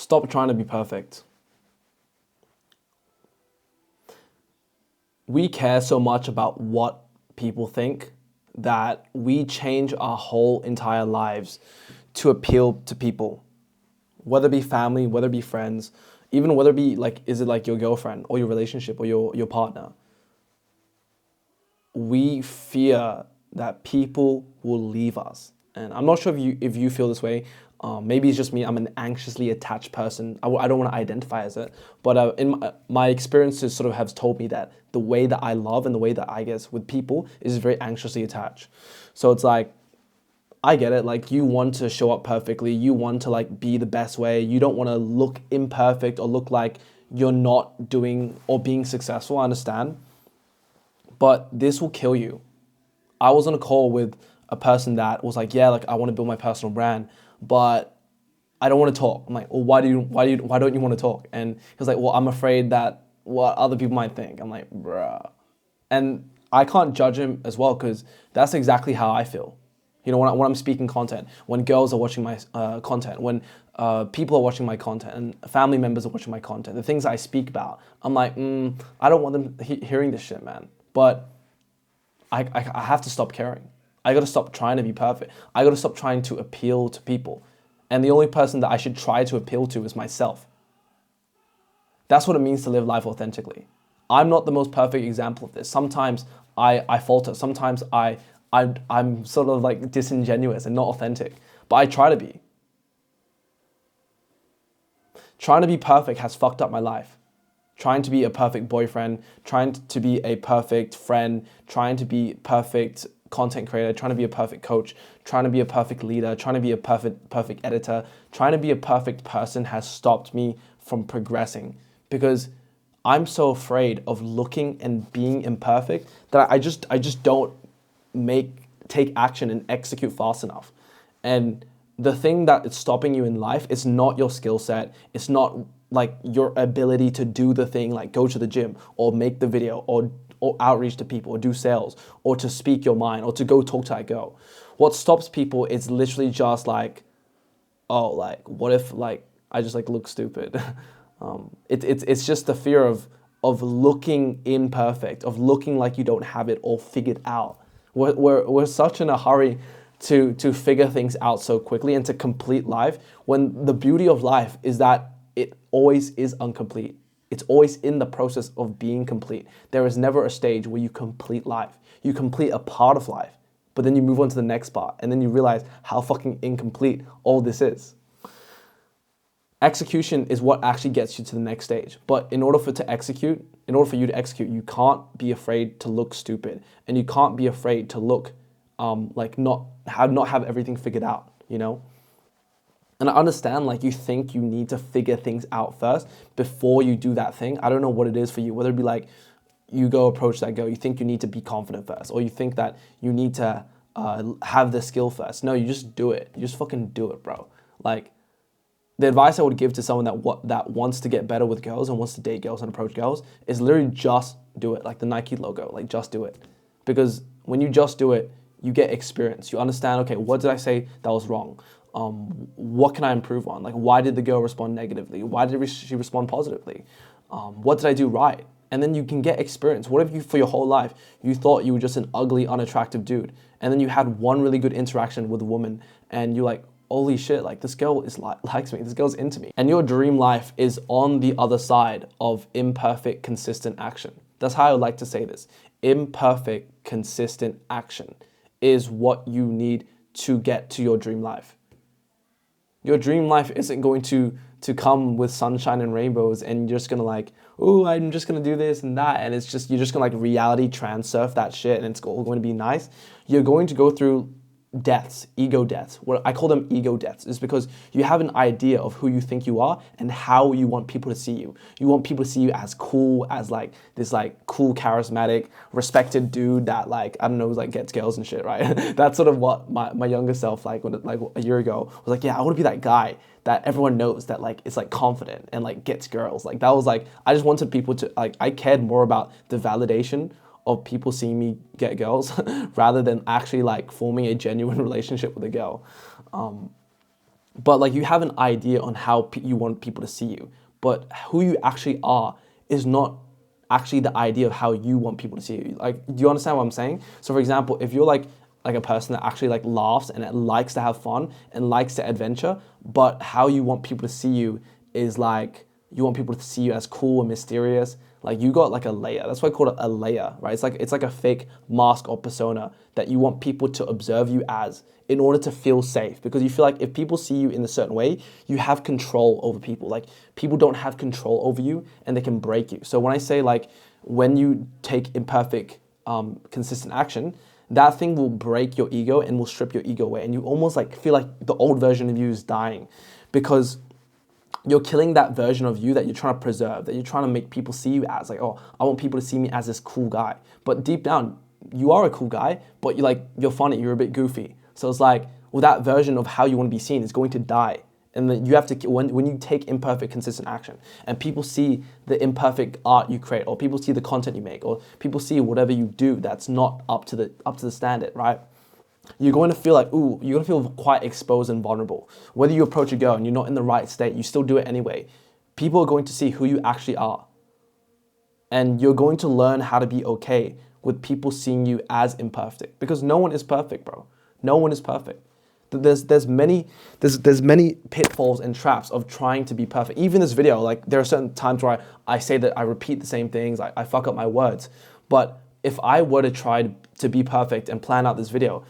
Stop trying to be perfect. We care so much about what people think that we change our whole entire lives to appeal to people, whether it be family, whether it be friends, even whether it be like, is it like your girlfriend or your relationship or your partner? We fear that people will leave us. And I'm not sure if you feel this way. Maybe it's just me. I'm an anxiously attached person. I don't want to identify as it, but in my experiences sort of have told me that the way that I love and the way that I guess with people is very anxiously attached. So it's like, I get it. Like, you want to show up perfectly. You want to like be the best way. You don't want to look imperfect or look like you're not doing or being successful. I understand, but this will kill you. I was on a call with a person that was like, yeah, like I want to build my personal brand, but I don't want to talk. I'm like, well, why don't you want to talk? And he was like, well, I'm afraid that what other people might think. I'm like, bruh. And I can't judge him as well, because that's exactly how I feel. You know, when I'm speaking content, when girls are watching my content, when people are watching my content, and family members are watching my content, the things I speak about, I'm like, I don't want them hearing this shit, man. But I have to stop caring. I got to stop trying to be perfect. I got to stop trying to appeal to people. And the only person that I should try to appeal to is myself. That's what it means to live life authentically. I'm not the most perfect example of this. Sometimes I falter. Sometimes I'm sort of like disingenuous and not authentic. But I try to be. Trying to be perfect has fucked up my life. Trying to be a perfect boyfriend, trying to be a perfect friend, trying to be perfect content creator, trying to be a perfect coach, trying to be a perfect leader, trying to be a perfect editor, trying to be a perfect person has stopped me from progressing, because I'm so afraid of looking and being imperfect that I just don't take action and execute fast enough. And the thing that is stopping you in life is not your skill set. It's not like your ability to do the thing, like go to the gym or make the video or outreach to people or do sales or to speak your mind or to go talk to that girl. What stops people is literally just like, oh, like what if like I just like look stupid? It's just the fear of looking imperfect, of looking like you don't have it all figured out. We're such in a hurry to figure things out so quickly and to complete life, when the beauty of life is that it always is incomplete. It's always in the process of being complete. There is never a stage where you complete life. You complete a part of life, but then you move on to the next part, and then you realize how fucking incomplete all this is. Execution is what actually gets you to the next stage. But in order for you to execute, you can't be afraid to look stupid, and you can't be afraid to look like not have everything figured out, you know? And I understand, like, you think you need to figure things out first before you do that thing. I don't know what it is for you, whether it be like you go approach that girl, you think you need to be confident first, or you think that you need to have the skill first. No, you just do it. You just fucking do it, bro. Like, the advice I would give to someone that wants to get better with girls and wants to date girls and approach girls is literally just do it. Like the Nike logo, like just do it. Because when you just do it, you get experience. You understand, okay, what did I say that was wrong? What can I improve on? Like, why did the girl respond negatively? Why did she respond positively? What did I do right? And then you can get experience. What if you, for your whole life, you thought you were just an ugly, unattractive dude, and then you had one really good interaction with a woman, and you're like, holy shit, like this girl likes me, this girl's into me. And your dream life is on the other side of imperfect, consistent action. That's how I would like to say this. Imperfect, consistent action is what you need to get to your dream life. Your dream life isn't going to come with sunshine and rainbows, and you're just gonna like, oh, I'm just gonna do this and that, and it's just, you're just gonna like reality transurf that shit, and it's all going to be nice. You're going to go through deaths, ego deaths. What I call them ego deaths is because you have an idea of who you think you are and how you want people to see you. You want people to see you as cool, as like this like cool, charismatic, respected dude that like, I don't know, like gets girls and shit, right? That's sort of what my younger self, like when like a year ago, was like, yeah, I want to be that guy that everyone knows that like is like confident and like gets girls. Like that was like, I just wanted people to like, I cared more about the validation of people seeing me get girls rather than actually like forming a genuine relationship with a girl. but like you have an idea on how you want people to see you, but who you actually are is not actually the idea of how you want people to see you. Like, do you understand what I'm saying? So for example, if you're like a person that actually like laughs and likes to have fun and likes to adventure, but how you want people to see you is like you want people to see you as cool and mysterious. Like you got like a layer. That's why I call it a layer, right? It's like a fake mask or persona that you want people to observe you as in order to feel safe. Because you feel like if people see you in a certain way, you have control over people. Like people don't have control over you and they can break you. So when I say like when you take imperfect, consistent action, that thing will break your ego and will strip your ego away. And you almost like feel like the old version of you is dying because you're killing that version of you that you're trying to preserve, that you're trying to make people see you as. Like, oh, I want people to see me as this cool guy. But deep down, you are a cool guy, but you're funny, you're a bit goofy. So it's like, well, that version of how you want to be seen is going to die. And then you have to, when you take imperfect, consistent action and people see the imperfect art you create, or people see the content you make, or people see whatever you do that's not up to the standard, right? You're going to feel like, ooh, you're going to feel quite exposed and vulnerable. Whether you approach a girl and you're not in the right state, you still do it anyway. People are going to see who you actually are. And you're going to learn how to be okay with people seeing you as imperfect, because no one is perfect, bro. No one is perfect. There's many pitfalls and traps of trying to be perfect. Even this video, like there are certain times where I say that I repeat the same things, I fuck up my words. But if I were to try to be perfect and plan out this video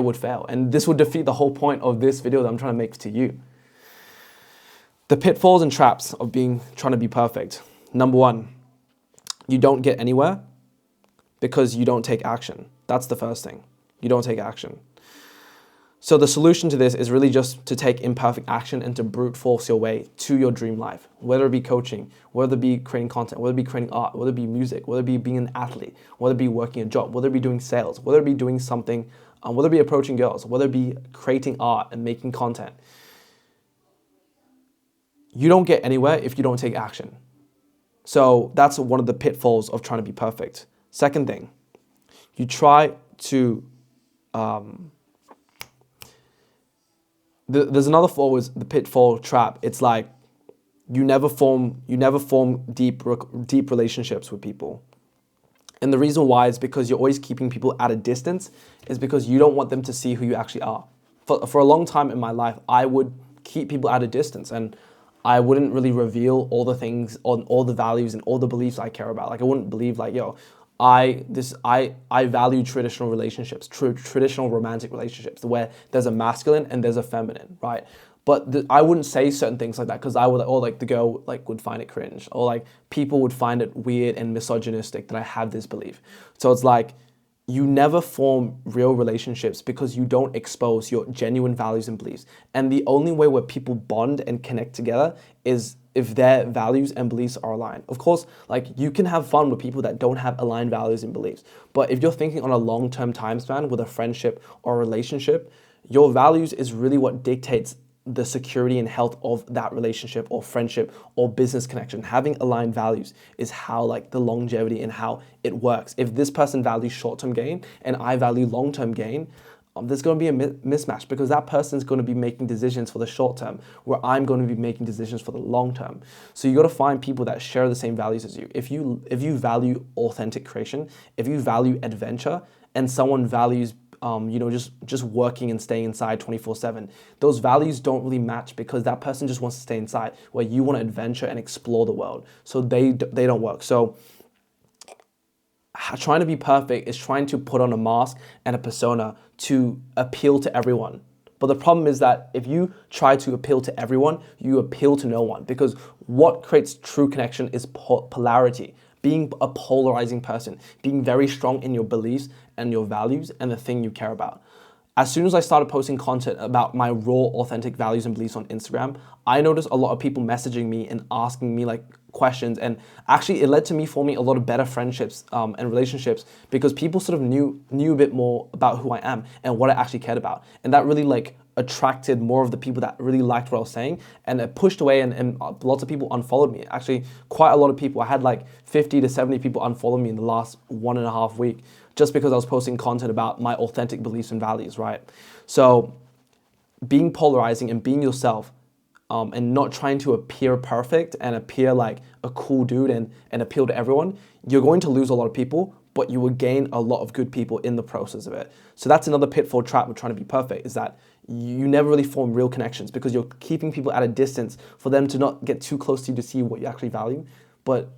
would fail. And this would defeat the whole point of this video that I'm trying to make to you. The pitfalls and traps of trying to be perfect. Number one, you don't get anywhere because you don't take action. That's the first thing. You don't take action. So the solution to this is really just to take imperfect action and to brute force your way to your dream life, whether it be coaching, whether it be creating content, whether it be creating art, whether it be music, whether it be being an athlete, whether it be working a job, whether it be doing sales, whether it be doing something, whether it be approaching girls, whether it be creating art and making content. You don't get anywhere if you don't take action. So that's one of the pitfalls of trying to be perfect. Second thing, you try to, there's another fall, is the pitfall trap. It's like you never form deep relationships with people. And the reason why is because you're always keeping people at a distance, is because you don't want them to see who you actually are. For a long time in my life, I would keep people at a distance and I wouldn't really reveal all the things, all the values and all the beliefs I care about. Like I wouldn't believe like, yo, I value traditional relationships, traditional romantic relationships, where there's a masculine and there's a feminine, right? But I wouldn't say certain things like that because I would, or like the girl like would find it cringe, or like people would find it weird and misogynistic that I have this belief. So it's like you never form real relationships because you don't expose your genuine values and beliefs. And the only way where people bond and connect together is if their values and beliefs are aligned. Of course, like you can have fun with people that don't have aligned values and beliefs. But if you're thinking on a long-term time span with a friendship or a relationship, your values is really what dictates the security and health of that relationship or friendship or business connection. Having aligned values is how like the longevity and how it works. If this person values short-term gain and I value long-term gain, there's going to be a mismatch because that person's going to be making decisions for the short term where I'm going to be making decisions for the long term. So you got to find people that share the same values as you. If you value authentic creation, if you value adventure, and someone values just working and staying inside 24/7. Those values don't really match because that person just wants to stay inside, where you want to adventure and explore the world. So they don't work. So trying to be perfect is trying to put on a mask and a persona to appeal to everyone. But the problem is that if you try to appeal to everyone, you appeal to no one, because what creates true connection is polarity. Being a polarizing person, being very strong in your beliefs and your values and the thing you care about. As soon as I started posting content about my raw, authentic values and beliefs on Instagram, I noticed a lot of people messaging me and asking me like questions, and actually it led to me forming a lot of better friendships and relationships because people sort of knew a bit more about who I am and what I actually cared about. And that really like attracted more of the people that really liked what I was saying, and it pushed away and lots of people unfollowed me. Actually, quite a lot of people. I had like 50 to 70 people unfollow me in the last 1.5 weeks just because I was posting content about my authentic beliefs and values, right? So being polarizing and being yourself, and not trying to appear perfect and appear like a cool dude and appeal to everyone, you're going to lose a lot of people, but you will gain a lot of good people in the process of it. So that's another pitfall trap with trying to be perfect, is that you never really form real connections because you're keeping people at a distance for them to not get too close to you to see what you actually value, but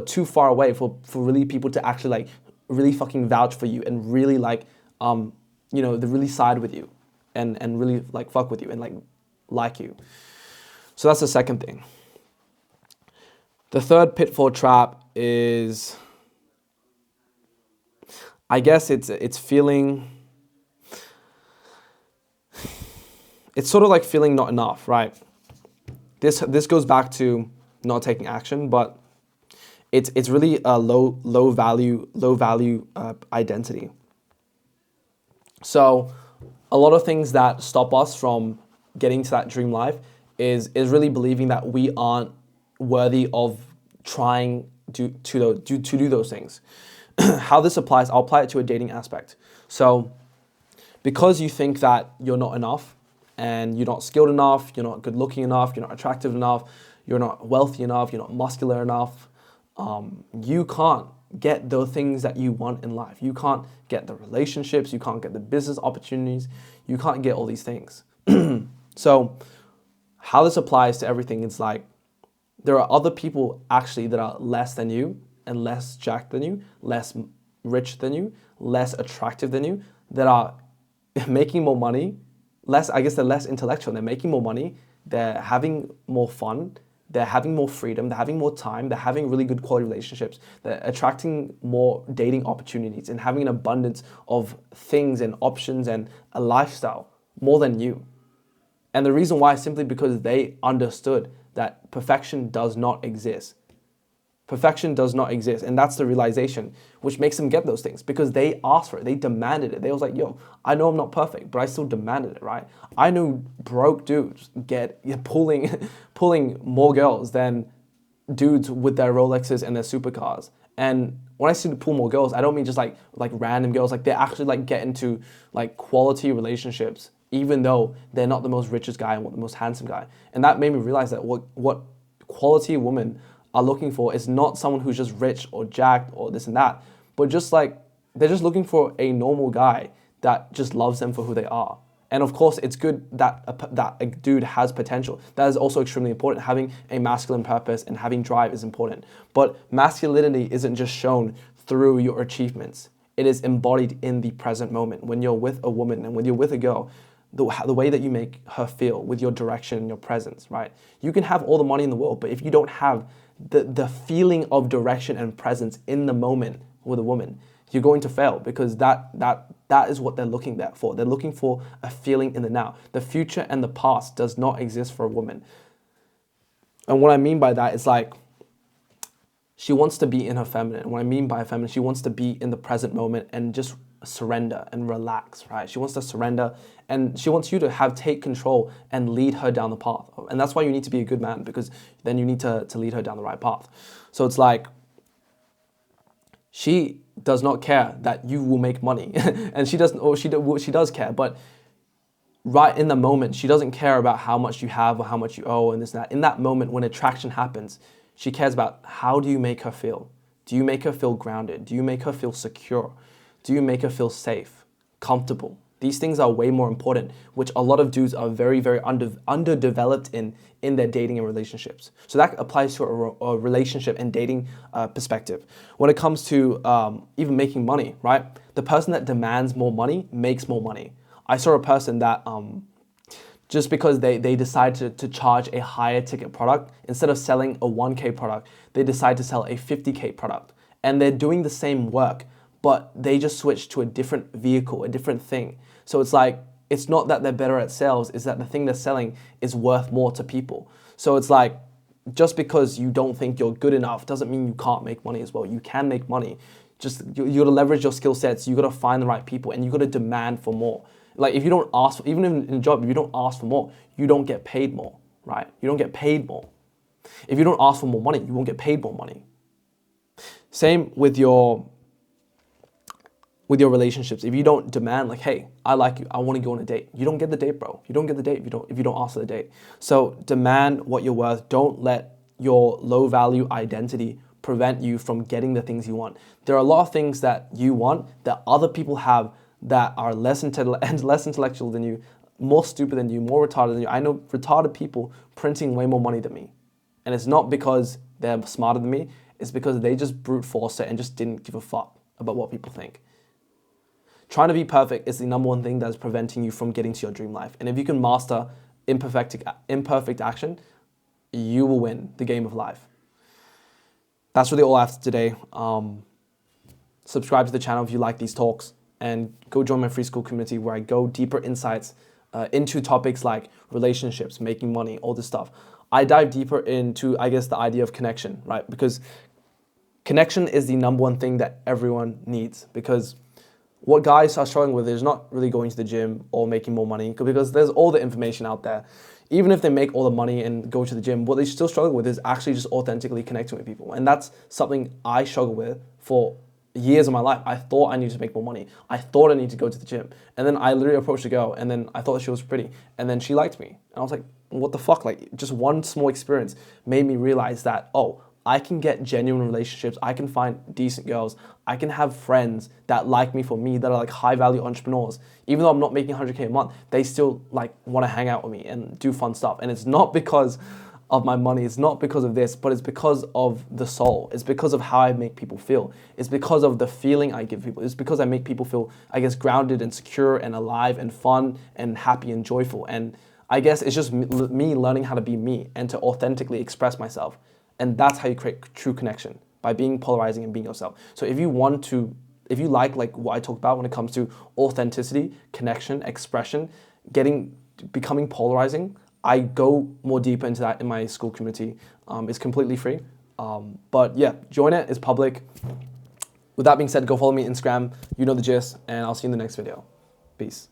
too far away for really people to actually like really fucking vouch for you and really like, they really side with you and really like fuck with you and like you. So that's the second thing. The third pitfall trap is, I guess it's feeling, it's sort of like feeling not enough, right? This goes back to not taking action, but it's really a low value identity. So a lot of things that stop us from getting to that dream life is really believing that we aren't worthy of trying to do those things. How this applies, I'll apply it to a dating aspect. So because you think that you're not enough and you're not skilled enough, you're not good looking enough, you're not attractive enough, you're not wealthy enough, you're not muscular enough, you can't get the things that you want in life. You can't get the relationships, you can't get the business opportunities, you can't get all these things. So how this applies to everything is like, there are other people actually that are less than you and less jacked than you, less rich than you, less attractive than you, that are making more money, they're less intellectual, they're making more money, they're having more fun, they're having more freedom, they're having more time, they're having really good quality relationships, they're attracting more dating opportunities and having an abundance of things and options and a lifestyle more than you. And the reason why is simply because they understood that perfection does not exist. Perfection does not exist. And that's the realization which makes them get those things, because they asked for it. They demanded it. They was like, yo, I know I'm not perfect, but I still demanded it, right? I know broke dudes pulling more girls than dudes with their Rolexes and their supercars. And when I say to pull more girls, I don't mean just like random girls. Like they actually like get into like quality relationships, even though they're not the most richest guy and the most handsome guy. And that made me realize that what quality women are looking for is not someone who's just rich or jacked or this and that, but just like, they're just looking for a normal guy that just loves them for who they are. And of course, it's good that a dude has potential. That is also extremely important. Having a masculine purpose and having drive is important. But masculinity isn't just shown through your achievements. It is embodied in the present moment. When you're with a woman and when you're with a girl, the way that you make her feel with your direction and your presence, right? You can have all the money in the world, but if you don't have the feeling of direction and presence in the moment with a woman, you're going to fail, because that is what they're looking for. They're looking for a feeling in the now. The future and the past does not exist for a woman. And what I mean by that is like, she wants to be in her feminine. What I mean by feminine, she wants to be in the present moment and just surrender and relax, right? She wants to surrender, and she wants you to take control and lead her down the path. And that's why you need to be a good man, because then you need to lead her down the right path. So it's like, she does not care that you will make money and she does care, but right in the moment, she doesn't care about how much you have or how much you owe and this and that. In that moment, when attraction happens, she cares about, how do you make her feel? Do you make her feel grounded? Do you make her feel secure? Do you make her feel safe, comfortable? These things are way more important, which a lot of dudes are very, very underdeveloped in their dating and relationships. So that applies to a relationship and dating perspective. When it comes to even making money, right? The person that demands more money makes more money. I saw a person that just because they decide to charge a higher ticket product, instead of selling a 1K product, they decide to sell a 50K product. And they're doing the same work, but they just switch to a different vehicle, a different thing. So it's like, it's not that they're better at sales, it's that the thing they're selling is worth more to people. So it's like, just because you don't think you're good enough doesn't mean you can't make money as well. You can make money. Just you gotta leverage your skill sets, you gotta find the right people, and you gotta demand for more. Like if you don't ask, even in a job, if you don't ask for more, you don't get paid more, right? You don't get paid more. If you don't ask for more money, you won't get paid more money. Same with your with your relationships, if you don't demand like, hey, I like you, I want to go on a date, you don't get the date, bro. You don't get the date if you don't ask for the date. So demand what you're worth. Don't let your low value identity prevent you from getting the things you want. There are a lot of things that you want that other people have that are less intellectual than you, more stupid than you, more retarded than you. I know retarded people printing way more money than me. And it's not because they're smarter than me, it's because they just brute forced it and just didn't give a fuck about what people think. Trying to be perfect is the number one thing that is preventing you from getting to your dream life. And if you can master imperfect action, you will win the game of life. That's really all I have for today. Subscribe to the channel if you like these talks, and go join my free school community where I go deeper insights into topics like relationships, making money, all this stuff. I dive deeper into, I guess, the idea of connection, right? Because connection is the number one thing that everyone needs, because what guys are struggling with is not really going to the gym or making more money, because there's all the information out there. Even if they make all the money and go to the gym, what they still struggle with is actually just authentically connecting with people. And that's something I struggle with for years of my life. I thought I needed to make more money. I thought I needed to go to the gym. And then I literally approached a girl, and then I thought that she was pretty. And then she liked me. And I was like, what the fuck? Like, just one small experience made me realize that, oh, I can get genuine relationships. I can find decent girls. I can have friends that like me for me, that are like high value entrepreneurs. Even though I'm not making 100K a month, they still like want to hang out with me and do fun stuff. And it's not because of my money. It's not because of this, but it's because of the soul. It's because of how I make people feel. It's because of the feeling I give people. It's because I make people feel, I guess, grounded and secure and alive and fun and happy and joyful. And I guess it's just me learning how to be me and to authentically express myself. And that's how you create true connection, by being polarizing and being yourself. So if you like what I talk about when it comes to authenticity, connection, expression, becoming polarizing, I go more deeper into that in my school community. It's completely free. But yeah, join it. It's public. With that being said, go follow me on Instagram. You know the gist, and I'll see you in the next video. Peace.